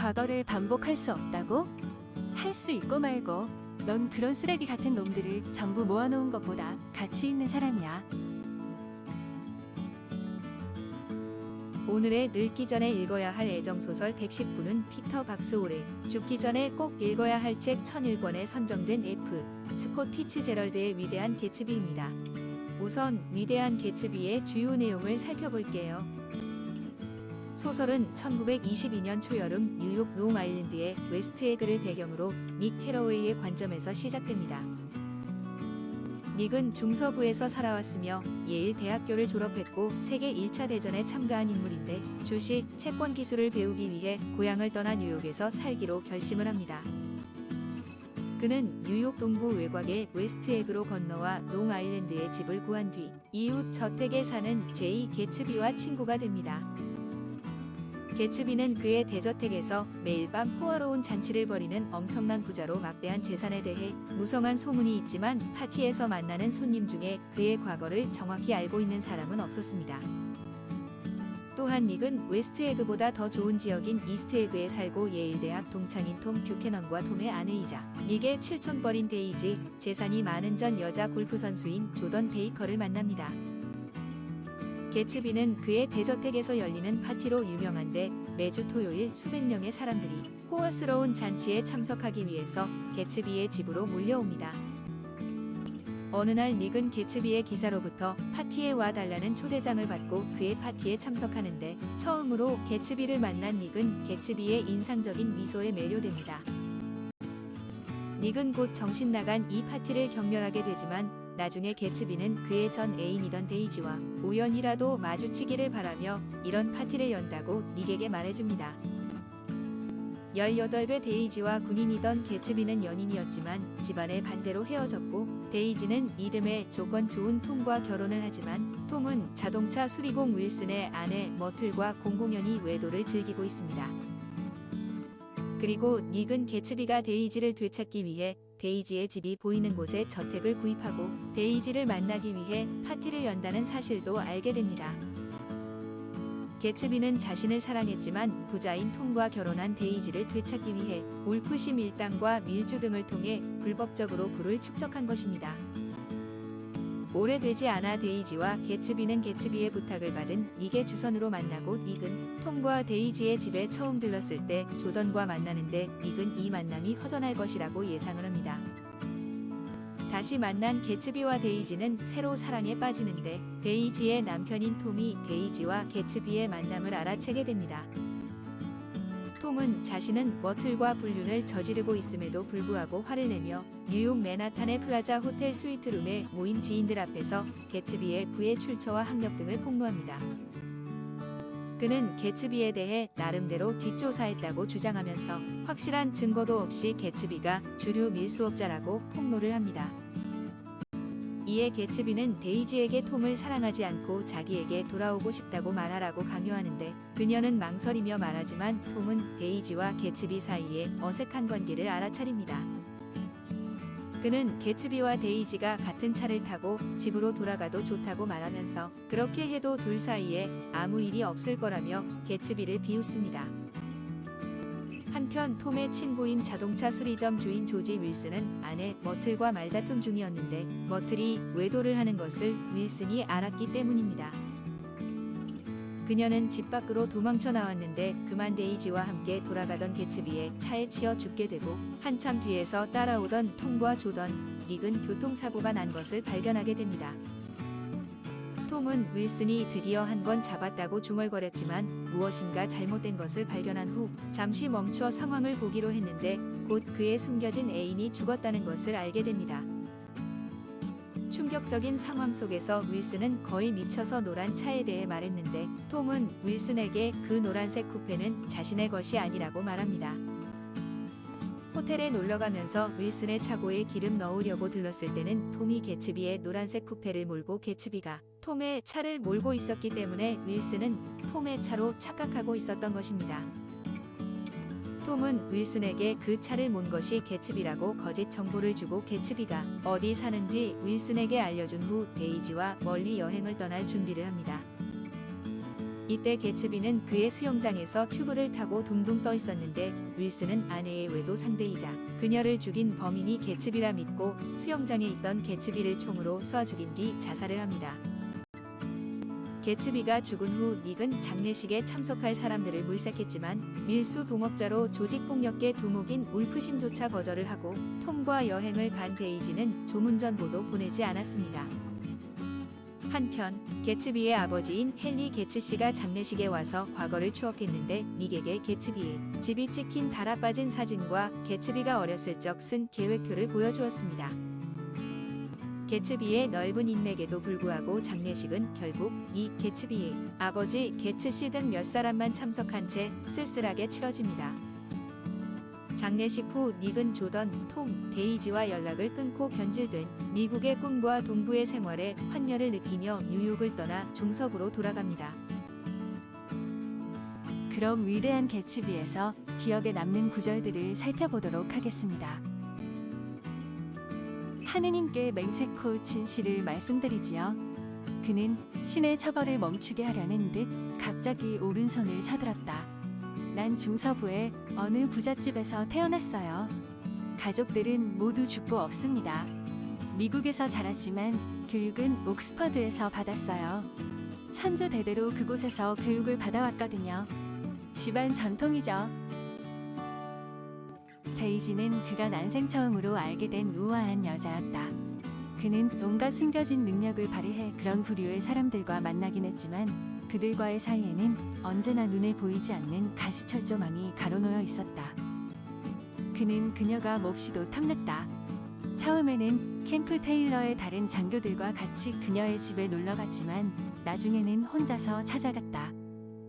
과거를 반복할 수 없다고? 할 수 있고 말고. 넌 그런 쓰레기 같은 놈들을 전부 모아놓은 것보다 가치 있는 사람이야. 오늘의 늙기 전에 읽어야 할 애정소설 119는 피터 박스홀의 죽기 전에 꼭 읽어야 할 책 1001권에 선정된 F. 스콧 피츠제럴드의 위대한 개츠비입니다. 우선 위대한 개츠비의 주요 내용을 살펴볼게요. 소설은 1922년 초여름 뉴욕 롱아일랜드의 웨스트에그를 배경으로 닉 캐러웨이의 관점에서 시작됩니다. 닉은 중서부에서 살아왔으며 예일 대학교를 졸업했고 세계 1차 대전에 참가한 인물인데 주식, 채권 기술을 배우기 위해 고향을 떠나 뉴욕에서 살기로 결심을 합니다. 그는 뉴욕 동부 외곽의 웨스트에그로 건너와 롱아일랜드에 집을 구한 뒤 이웃 저택에 사는 제이 개츠비와 친구가 됩니다. 개츠비는 그의 대저택에서 매일 밤 호화로운 잔치를 벌이는 엄청난 부자로 막대한 재산에 대해 무성한 소문이 있지만 파티에서 만나는 손님 중에 그의 과거를 정확히 알고 있는 사람은 없었습니다. 또한 닉은 웨스트에그보다 더 좋은 지역인 이스트에그에 살고 예일대학 동창인 톰 뷰캐넌과 톰의 아내이자 닉의 칠촌뻘인 데이지, 재산이 많은 전 여자 골프 선수인 조던 베이커를 만납니다. 개츠비는 그의 대저택에서 열리는 파티로 유명한데 매주 토요일 수백 명의 사람들이 호화스러운 잔치에 참석하기 위해서 개츠비의 집으로 몰려옵니다. 어느 날 닉은 개츠비의 기사로부터 파티에 와달라는 초대장을 받고 그의 파티에 참석하는데 처음으로 개츠비를 만난 닉은 개츠비의 인상적인 미소에 매료됩니다. 닉은 곧 정신 나간 이 파티를 경멸하게 되지만 나중에 개츠비는 그의 전 애인이던 데이지와 우연이라도 마주치기를 바라며 이런 파티를 연다고 닉에게 말해줍니다. 18배 데이지와 군인이던 개츠비는 연인이었지만 집안의 반대로 헤어졌고 데이지는 이듬해 조건 좋은 톰과 결혼을 하지만 톰은 자동차 수리공 윌슨의 아내 머틀과 공공연히 외도를 즐기고 있습니다. 그리고 닉은 개츠비가 데이지를 되찾기 위해 데이지의 집이 보이는 곳에 저택을 구입하고 데이지를 만나기 위해 파티를 연다는 사실도 알게 됩니다. 개츠비는 자신을 사랑했지만 부자인 톰과 결혼한 데이지를 되찾기 위해 울프시 밀당과 밀주 등을 통해 불법적으로 부를 축적한 것입니다. 오래되지 않아 데이지와 개츠비는 개츠비의 부탁을 받은 닉의 주선으로 만나고 닉은 톰과 데이지의 집에 처음 들렀을 때 조던과 만나는데 닉은 이 만남이 허전할 것이라고 예상을 합니다. 다시 만난 개츠비와 데이지는 새로 사랑에 빠지는데 데이지의 남편인 톰이 데이지와 개츠비의 만남을 알아채게 됩니다. 톰은 자신은 머틀과 불륜을 저지르고 있음에도 불구하고 화를 내며 뉴욕 맨하탄의 플라자 호텔 스위트룸에 모인 지인들 앞에서 개츠비의 부의 출처와 학력 등을 폭로합니다. 그는 개츠비에 대해 나름대로 뒷조사했다고 주장하면서 확실한 증거도 없이 개츠비가 주류 밀수업자라고 폭로를 합니다. 이에 개츠비는 데이지에게 톰을 사랑하지 않고 자기에게 돌아오고 싶다고 말하라고 강요하는데 그녀는 망설이며 말하지만 톰은 데이지와 개츠비 사이에 어색한 관계를 알아차립니다. 그는 개츠비와 데이지가 같은 차를 타고 집으로 돌아가도 좋다고 말하면서 그렇게 해도 둘 사이에 아무 일이 없을 거라며 개츠비를 비웃습니다. 한편 톰의 친구인 자동차 수리점 주인 조지 윌슨은 아내 머틀과 말다툼 중이었는데 머틀이 외도를 하는 것을 윌슨이 알았기 때문입니다. 그녀는 집 밖으로 도망쳐 나왔는데 그만 데이지와 함께 돌아가던 개츠비의 차에 치여 죽게 되고 한참 뒤에서 따라오던 톰과 조던, 닉은 교통사고가 난 것을 발견하게 됩니다. 톰은 윌슨이 드디어 한 건 잡았다고 중얼거렸지만 무엇인가 잘못된 것을 발견한 후 잠시 멈춰 상황을 보기로 했는데 곧 그의 숨겨진 애인이 죽었다는 것을 알게 됩니다. 충격적인 상황 속에서 윌슨은 거의 미쳐서 노란 차에 대해 말했는데 톰은 윌슨에게 그 노란색 쿠페는 자신의 것이 아니라고 말합니다. 호텔에 놀러가면서 윌슨의 차고에 기름 넣으려고 들렀을 때는 톰이 개츠비의 노란색 쿠페를 몰고 개츠비가 톰의 차를 몰고 있었기 때문에 윌슨은 톰의 차로 착각하고 있었던 것입니다. 톰은 윌슨에게 그 차를 몬 것이 개츠비라고 거짓 정보를 주고 개츠비가 어디 사는지 윌슨에게 알려준 후 데이지와 멀리 여행을 떠날 준비를 합니다. 이때 개츠비는 그의 수영장에서 튜브를 타고 둥둥 떠 있었는데 윌슨은 아내의 외도 상대이자 그녀를 죽인 범인이 개츠비라 믿고 수영장에 있던 개츠비를 총으로 쏴 죽인 뒤 자살을 합니다. 개츠비가 죽은 후 닉은 장례식에 참석할 사람들을 물색했지만 밀수 동업자로 조직폭력계 두목인 울프심조차 거절을 하고 톰과 여행을 간 데이지는 조문전보도 보내지 않았습니다. 한편 개츠비의 아버지인 헨리 개츠씨가 장례식에 와서 과거를 추억했는데 닉에게 개츠비의 집이 찍힌 달아빠진 사진과 개츠비가 어렸을 적 쓴 계획표를 보여주었습니다. 개츠비의 넓은 인맥에도 불구하고 장례식은 결국 이 개츠비의 아버지 개츠씨 등 몇 사람만 참석한 채 쓸쓸하게 치러집니다. 장례식 후 닉은 조던, 톰, 데이지와 연락을 끊고 변질된 미국의 꿈과 동부의 생활에 환멸을 느끼며 뉴욕을 떠나 종석으로 돌아갑니다. 그럼 위대한 개츠비에서 기억에 남는 구절들을 살펴보도록 하겠습니다. 하느님께 맹세코 진실을 말씀드리지요. 그는 신의 처벌을 멈추게 하려는 듯 갑자기 오른손을 쳐들었다. 난 중서부의 어느 부잣집에서 태어났어요. 가족들은 모두 죽고 없습니다. 미국에서 자랐지만 교육은 옥스퍼드에서 받았어요. 선조 대대로 그곳에서 교육을 받아왔거든요. 집안 전통이죠. 데이지는 그가 난생 처음으로 알게 된 우아한 여자였다. 그는 온갖 숨겨진 능력을 발휘해 그런 부류의 사람들과 만나긴 했지만 그들과의 사이에는 언제나 눈에 보이지 않는 가시철조망이 가로놓여 있었다. 그는 그녀가 몹시도 탐냈다. 처음에는 캠프 테일러의 다른 장교들과 같이 그녀의 집에 놀러갔지만 나중에는 혼자서 찾아갔다.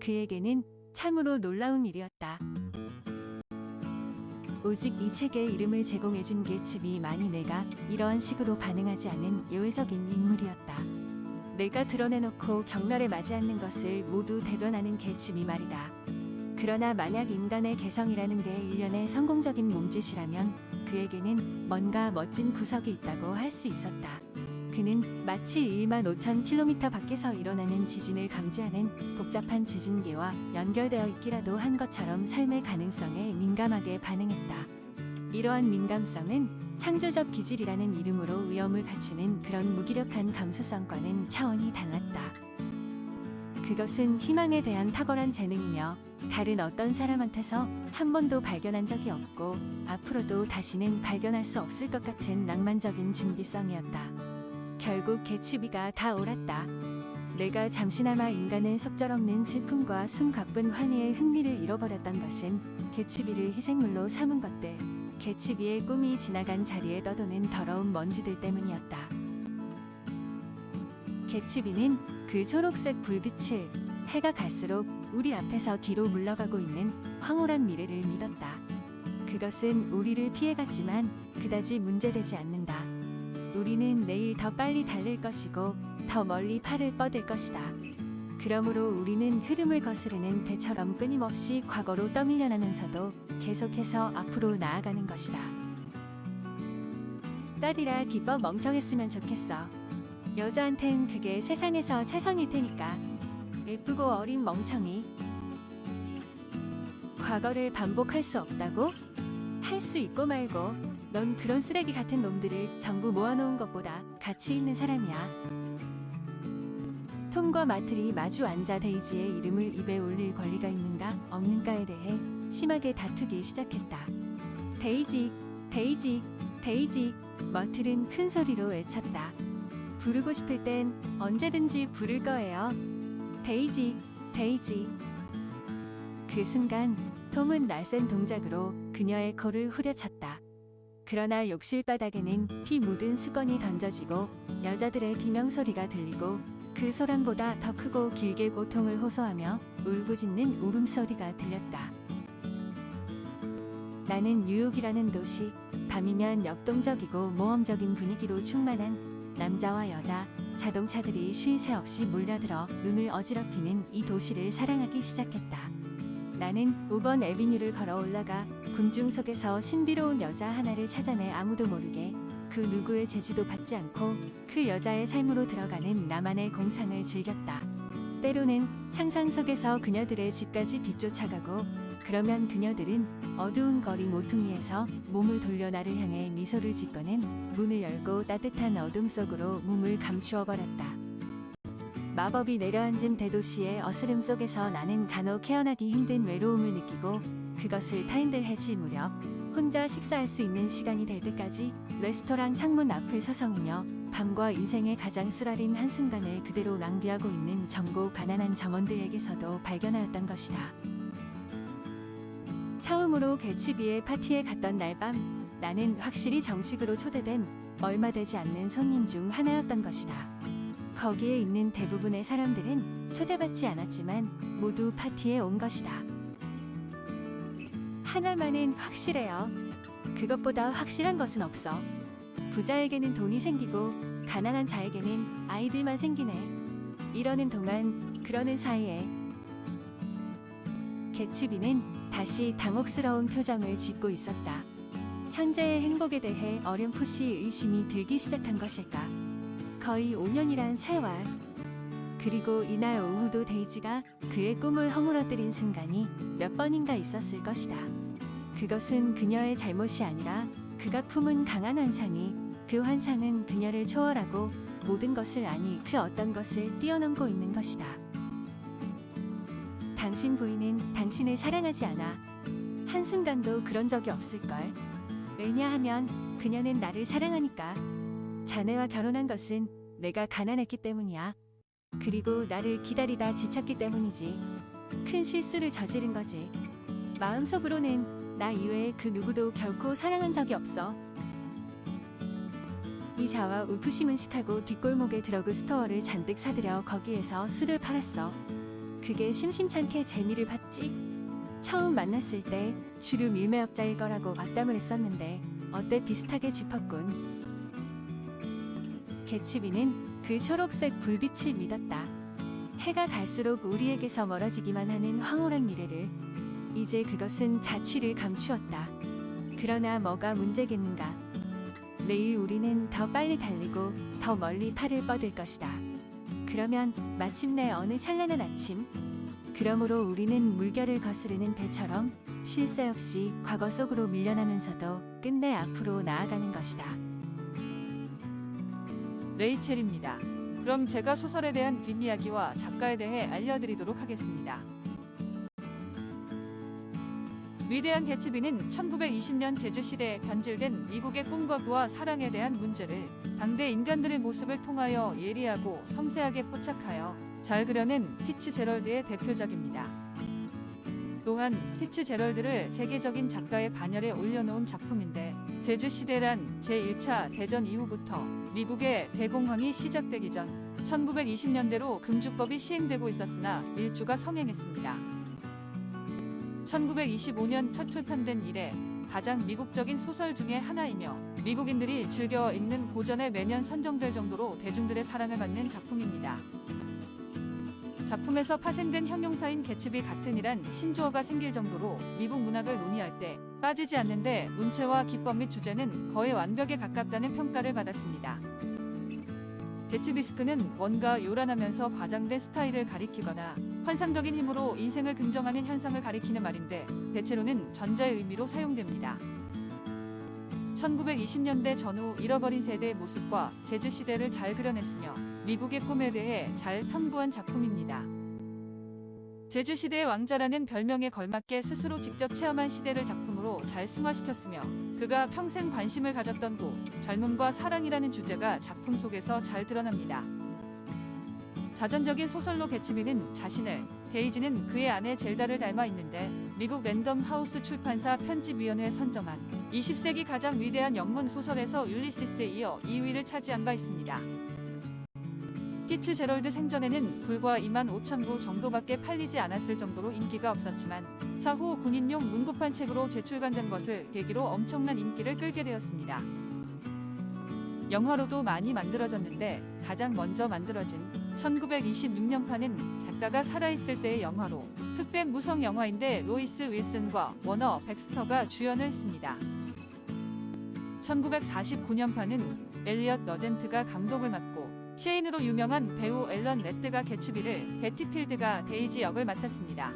그에게는 참으로 놀라운 일이었다. 오직 이 책에 이름을 제공해준 개츠비만이 내가 이러한 식으로 반응하지 않은 예외적인 인물이었다. 내가 드러내놓고 경멸에 맞지 않는 것을 모두 대변하는 개츠비 말이다. 그러나 만약 인간의 개성이라는 게 일련의 성공적인 몸짓이라면 그에게는 뭔가 멋진 구석이 있다고 할 수 있었다. 그는 마치 15,000km 밖에서 일어나는 지진을 감지하는 복잡한 지진계와 연결되어 있기라도 한 것처럼 삶의 가능성에 민감하게 반응했다. 이러한 민감성은 창조적 기질이라는 이름으로 위험을 갖추는 그런 무기력한 감수성과는 차원이 달랐다. 그것은 희망에 대한 탁월한 재능이며 다른 어떤 사람한테서 한 번도 발견한 적이 없고 앞으로도 다시는 발견할 수 없을 것 같은 낭만적인 준비성이었다. 결국 개츠비가 다 옳았다. 내가 잠시나마 인간의 속절없는 슬픔과 숨가쁜 환희의 흥미를 잃어버렸던 것은 개츠비를 희생물로 삼은 것들, 개츠비의 꿈이 지나간 자리에 떠도는 더러운 먼지들 때문이었다. 개츠비는 그 초록색 불빛을 해가 갈수록 우리 앞에서 뒤로 물러가고 있는 황홀한 미래를 믿었다. 그것은 우리를 피해갔지만 그다지 문제되지 않는다. 우리는 내일 더 빨리 달릴 것이고 더 멀리 팔을 뻗을 것이다. 그러므로 우리는 흐름을 거스르는 배처럼 끊임없이 과거로 떠밀려나면서도 계속해서 앞으로 나아가는 것이다. 딸이라 기뻐 멍청했으면 좋겠어. 여자한텐 그게 세상에서 최선일 테니까. 예쁘고 어린 멍청이. 과거를 반복할 수 없다고? 할 수 있고 말고. 넌 그런 쓰레기 같은 놈들을 전부 모아놓은 것보다 가치 있는 사람이야. 톰과 마틀이 마주 앉아 데이지의 이름을 입에 올릴 권리가 있는가 없는가에 대해 심하게 다투기 시작했다. 데이지, 데이지, 데이지. 마틀은 큰 소리로 외쳤다. 부르고 싶을 땐 언제든지 부를 거예요. 데이지, 데이지. 그 순간 톰은 날쌘 동작으로 그녀의 코를 후려쳤다. 그러나 욕실 바닥에는 피 묻은 수건이 던져지고 여자들의 비명소리가 들리고 그 소란보다 더 크고 길게 고통을 호소하며 울부짖는 울음소리가 들렸다. 나는 뉴욕이라는 도시, 밤이면 역동적이고 모험적인 분위기로 충만한 남자와 여자, 자동차들이 쉴 새 없이 몰려들어 눈을 어지럽히는 이 도시를 사랑하기 시작했다. 나는 5번 애비뉴를 걸어 올라가 군중 속에서 신비로운 여자 하나를 찾아내 아무도 모르게 그 누구의 제지도 받지 않고 그 여자의 삶으로 들어가는 나만의 공상을 즐겼다. 때로는 상상 속에서 그녀들의 집까지 뒤쫓아가고 그러면 그녀들은 어두운 거리 모퉁이에서 몸을 돌려 나를 향해 미소를 짓고는 문을 열고 따뜻한 어둠 속으로 몸을 감추어 버렸다. 마법이 내려앉은 대도시의 어스름 속에서 나는 간혹 헤어나기 힘든 외로움을 느끼고 그것을 타인들해질 무렵 혼자 식사할 수 있는 시간이 될 때까지 레스토랑 창문 앞을 서성이며 밤과 인생의 가장 쓰라린 한순간을 그대로 낭비하고 있는 젊고 가난한 점원들에게서도 발견하였던 것이다. 처음으로 개츠비의 파티에 갔던 날 밤 나는 확실히 정식으로 초대된 얼마 되지 않는 손님 중 하나였던 것이다. 거기에 있는 대부분의 사람들은 초대받지 않았지만 모두 파티에 온 것이다. 하나만은 확실해요. 그것보다 확실한 것은 없어. 부자에게는 돈이 생기고 가난한 자에게는 아이들만 생기네. 이러는 동안 그러는 사이에 개츠비는 다시 당혹스러운 표정을 짓고 있었다. 현재의 행복에 대해 어렴풋이 의심이 들기 시작한 것일까. 거의 5년이란 세월. 그리고 이날 오후도 데이지가 그의 꿈을 허물어뜨린 순간이 몇 번인가 있었을 것이다. 그것은 그녀의 잘못이 아니라 그가 품은 강한 환상이 그 환상은 그녀를 초월하고 모든 것을 아니 그 어떤 것을 뛰어넘고 있는 것이다. 당신 부인은 당신을 사랑하지 않아. 한순간도 그런 적이 없을걸. 왜냐하면 그녀는 나를 사랑하니까. 자네와 결혼한 것은 내가 가난했기 때문이야. 그리고 나를 기다리다 지쳤기 때문이지. 큰 실수를 저지른 거지. 마음속으로는 나 이외에 그 누구도 결코 사랑한 적이 없어. 이자와 울프심은 시카고 뒷골목의 드러그 스토어를 잔뜩 사들여 거기에서 술을 팔았어. 그게 심심찮게 재미를 봤지. 처음 만났을 때 주류 밀매업자일 거라고 악담을 했었는데 어때 비슷하게 짚었군. 개츠비는 그 초록색 불빛을 믿었다. 해가 갈수록 우리에게서 멀어지기만 하는 황홀한 미래를. 이제 그것은 자취를 감추었다. 그러나 뭐가 문제겠는가. 내일 우리는 더 빨리 달리고 더 멀리 팔을 뻗을 것이다. 그러면 마침내 어느 찬란한 아침, 그러므로 우리는 물결을 거스르는 배처럼 쉴 새 없이 과거 속으로 밀려나면서도 끝내 앞으로 나아가는 것이다. 레이첼입니다. 그럼 제가 소설에 대한 뒷이야기와 작가에 대해 알려드리도록 하겠습니다. 위대한 개츠비는 1920년 제주시대에 변질된 미국의 꿈과 부와 사랑에 대한 문제를 당대 인간들의 모습을 통하여 예리하고 섬세하게 포착하여 잘 그려낸 피츠제럴드의 대표작입니다. 또한 피츠제럴드를 세계적인 작가의 반열에 올려놓은 작품인데 제주시대란 제1차 대전 이후부터 미국의 대공황이 시작되기 전 1920년대로 금주법이 시행되고 있었으나 밀주가 성행했습니다. 1925년 첫 출판된 이래 가장 미국적인 소설 중의 하나이며 미국인들이 즐겨 읽는 고전에 매년 선정될 정도로 대중들의 사랑을 받는 작품입니다. 작품에서 파생된 형용사인 개츠비 같은이란 신조어가 생길 정도로 미국 문학을 논의할 때 빠지지 않는데 문체와 기법 및 주제는 거의 완벽에 가깝다는 평가를 받았습니다. 개츠비스크는 뭔가 요란하면서 과장된 스타일을 가리키거나 환상적인 힘으로 인생을 긍정하는 현상을 가리키는 말인데 대체로는 전자의 의미로 사용됩니다. 1920년대 전후 잃어버린 세대의 모습과 제주시대를 잘 그려냈으며 미국의 꿈에 대해 잘 탐구한 작품입니다. 제주시대의 왕자라는 별명에 걸맞게 스스로 직접 체험한 시대를 작품으로 잘 승화시켰으며 그가 평생 관심을 가졌던 곳, 젊음과 사랑이라는 주제가 작품 속에서 잘 드러납니다. 자전적인 소설로 개츠비는 자신을, 데이지는 그의 아내 젤다를 닮아 있는데 미국 랜덤 하우스 출판사 편집위원회에 선정한 20세기 가장 위대한 영문 소설에서 율리시스에 이어 2위를 차지한 바 있습니다. 피츠제럴드 생전에는 불과 25,000부 정도밖에 팔리지 않았을 정도로 인기가 없었지만 사후 군인용 문고판 책으로 재출간된 것을 계기로 엄청난 인기를 끌게 되었습니다. 영화로도 많이 만들어졌는데 가장 먼저 만들어진 1926년판은 작가가 살아있을 때의 영화로 흑백 무성 영화인데 로이스 윌슨과 워너 백스터가 주연을 했습니다. 1949년판은 엘리엇 너젠트가 감독을 맡고 시인으로 유명한 배우 앨런 레드가 개츠비를, 베티 필드가 데이지 역을 맡았습니다.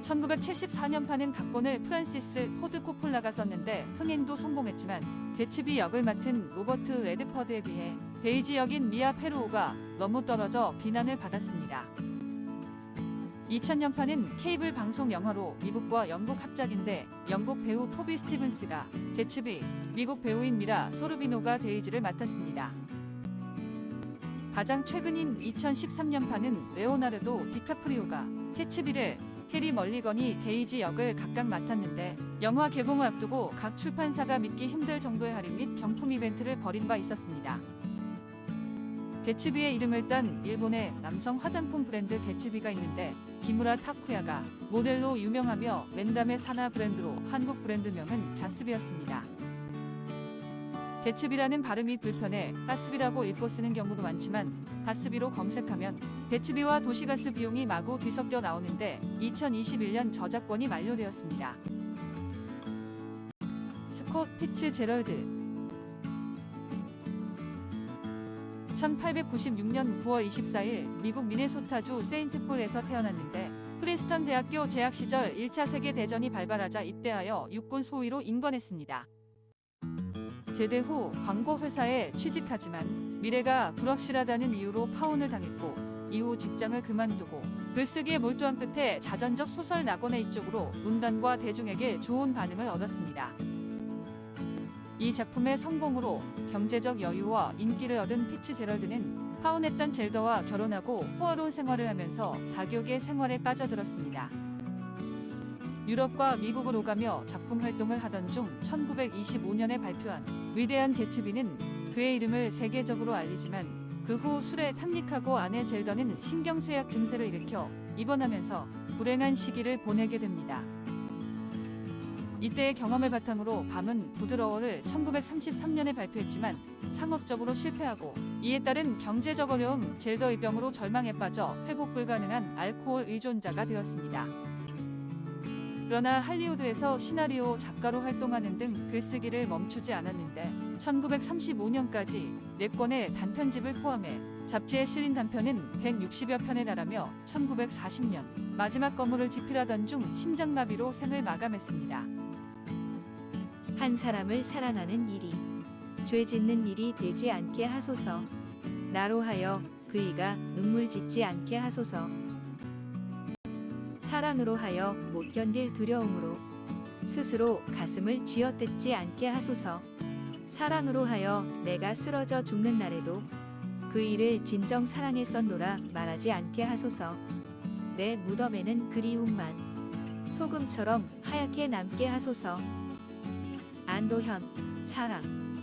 1974년판은 각본을 프란시스 포드 코폴라가 썼는데 흥행도 성공했지만 개츠비 역을 맡은 로버트 레드퍼드에 비해 데이지 역인 미아 페루오가 너무 떨어져 비난을 받았습니다. 2000년판은 케이블 방송 영화로 미국과 영국 합작인데 영국 배우 토비 스티븐스가 개츠비, 미국 배우인 미라 소르비노가 데이지를 맡았습니다. 가장 최근인 2013년판은 레오나르도 디카프리오가 개츠비를, 캐리 멀리건이 데이지 역을 각각 맡았는데 영화 개봉을 앞두고 각 출판사가 믿기 힘들 정도의 할인 및 경품 이벤트를 벌인 바 있었습니다. 개츠비의 이름을 딴 일본의 남성 화장품 브랜드 개츠비가 있는데 기무라 타쿠야가 모델로 유명하며 맨담의 산하 브랜드로 한국 브랜드명은 가스비였습니다. 개츠비라는 발음이 불편해 가스비라고 읽고 쓰는 경우도 많지만 가스비로 검색하면 개츠비와 도시가스 비용이 마구 뒤섞여 나오는데 2021년 저작권이 만료되었습니다. 스콧 피츠제럴드 1896년 9월 24일 미국 미네소타주 세인트폴에서 태어났는데 프린스턴 대학교 재학 시절 1차 세계대전이 발발하자 입대하여 육군 소위로 인권했습니다. 제대 후 광고 회사에 취직하지만 미래가 불확실하다는 이유로 파혼을 당했고 이후 직장을 그만두고 글쓰기에 몰두한 끝에 자전적 소설 낙원의 이쪽으로 문단과 대중에게 좋은 반응을 얻었습니다. 이 작품의 성공으로 경제적 여유와 인기를 얻은 피츠제럴드는 파혼했던 젤더와 결혼하고 호화로운 생활을 하면서 사교계 생활에 빠져들었습니다. 유럽과 미국을 오가며 작품 활동을 하던 중 1925년에 발표한 위대한 개츠비는 그의 이름을 세계적으로 알리지만 그 후 술에 탐닉하고 아내 젤더는 신경쇠약 증세를 일으켜 입원하면서 불행한 시기를 보내게 됩니다. 이때의 경험을 바탕으로 밤은 부드러워를 1933년에 발표했지만 상업적으로 실패하고 이에 따른 경제적 어려움, 젤더의 병으로 절망에 빠져 회복 불가능한 알코올 의존자가 되었습니다. 그러나 할리우드에서 시나리오 작가로 활동하는 등 글쓰기를 멈추지 않았는데 1935년까지 4권의 단편집을 포함해 잡지에 실린 단편은 160여 편에 달하며 1940년 마지막 거물을 집필하던 중 심장마비로 생을 마감했습니다. 한 사람을 사랑하는 일이 죄 짓는 일이 되지 않게 하소서. 나로 하여 그이가 눈물 짓지 않게 하소서. 사랑으로 하여 못 견딜 두려움으로 스스로 가슴을 쥐어뜯지 않게 하소서. 사랑으로 하여 내가 쓰러져 죽는 날에도 그 일을 진정 사랑했었노라 말하지 않게 하소서. 내 무덤에는 그리움만 소금처럼 하얗게 남게 하소서. 안도현, 사랑.